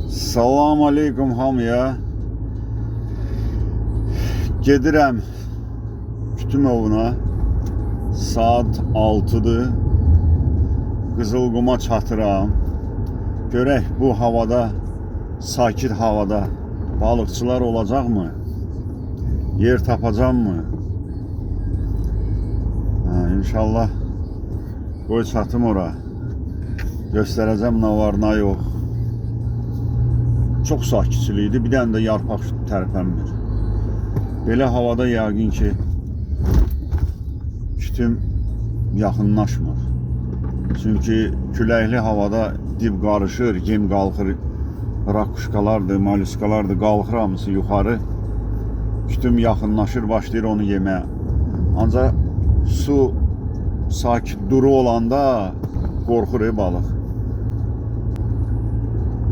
Salam aleykum hamıya. Gedirəm Kütümovuna. Saat 6'dır. Qızılquma çatıram. Görək bu havada, sakit havada balıqçılar olacaqmı? Yer tapacaqmı? İnşallah qoy çatım ora. Göstərəcəm nə var, nə yox. Çox sakitçilikdir. Bir dənə də yarpaq tərpənmir. Belə havada yəqin ki kütüm yaxınlaşmır. Çünki küləkli havada dib qarışır, yem qalxır. Rakuşkalardır, malüskalardır, qalxır hamısı yuxarı. Kütüm yaxınlaşır, başlayır onu yeməyə. Ancaq su sakit duru olanda qorxur balıq.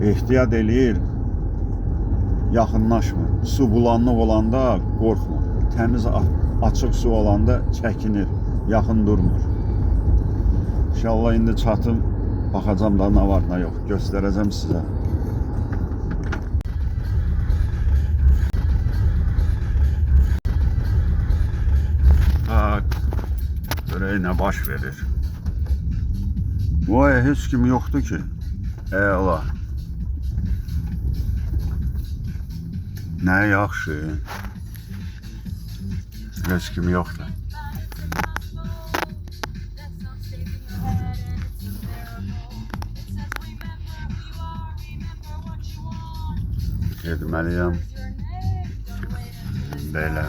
Ehtiyat eləyir, yaxınlaşmır. Su bulanlıq olanda qorxmur. Təmiz açıq su olanda çəkinir, yaxın durmur. İnşallah indi çatım, baxacam da nə var, nə yox. Göstərəcəm sizə. Görək nə baş verir. Vay, heç kim yoxdur ki. Əla. Nə yaxşı. Heç kim yoxdur. Getməliyəm. Belə.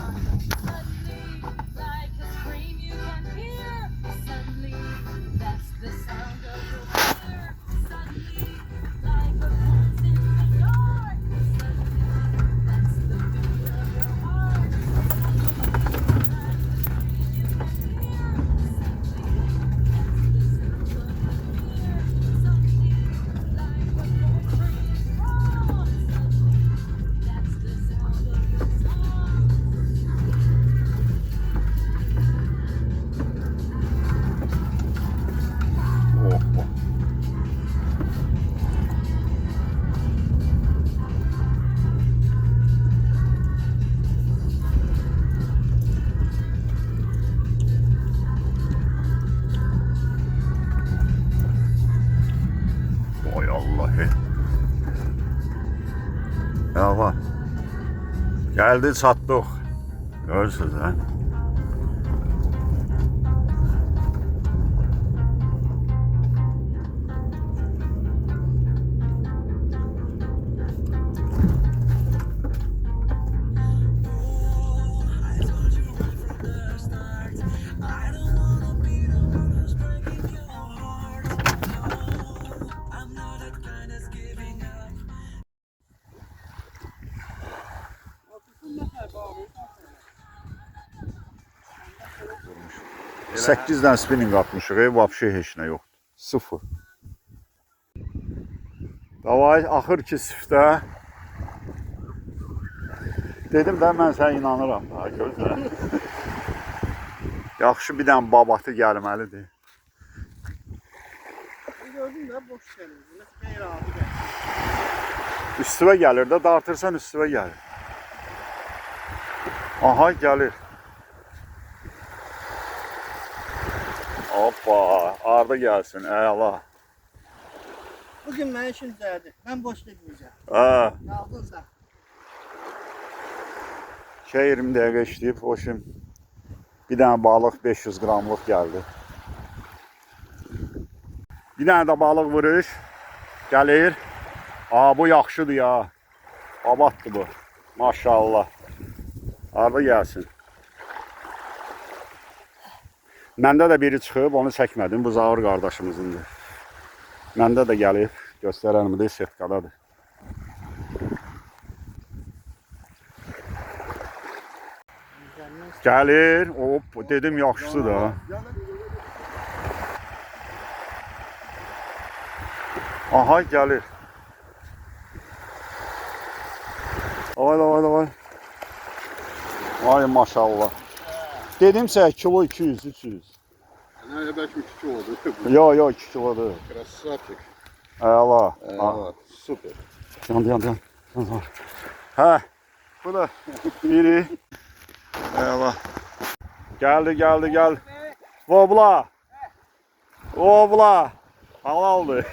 Ya var. Geldi çatdıq. Görürsünüz ha. Səkizdən spinning atmışıq, vapşe heç nə yoxdur. Sıfır. Davay, axır ki siftə. Dedim də mən sənə inanıram. Gözlə. Yaxşı bir dənə babatı gəlməlidir. Gördüm də boş gəlir. Qeyri-adi gəlir. Üstüvə gəlir də, dartırsan üstüvə gəlir. Aha, gəlir. Hoppa, arda gəlsin, əla. Bugün mənim işim düzəldi. Mən boş getməyəcəm. Yaldınsa. 20 dəqiqə işləyib, hoşum. Bir dənə balıq 500 qramlıq gəldi. Bir dənə də balıq vuruş. Gəlir. Bu yaxşıdır ya. Babatdır bu. Maşallah. Arda gəlsin. Məndə də biri çıxıb, onu çəkmədim. Bu Zavur qardaşımızındır. Məndə də gəlib. Göstərənimdir, setqadadır. Gəlir. Hop, dedim yaxşısı da. Aha, gəlir. Davay. Ay maşallah. Dedimsə kilo 200-300. Я дачу 2 кило. Yo 2 kilodur. Красавчик. Əla. Ага, супер. Yandı yandı yandı. Yandı var. Hə. Bu da biri. Eyvallah. Geldi. Vobla. Halaldır.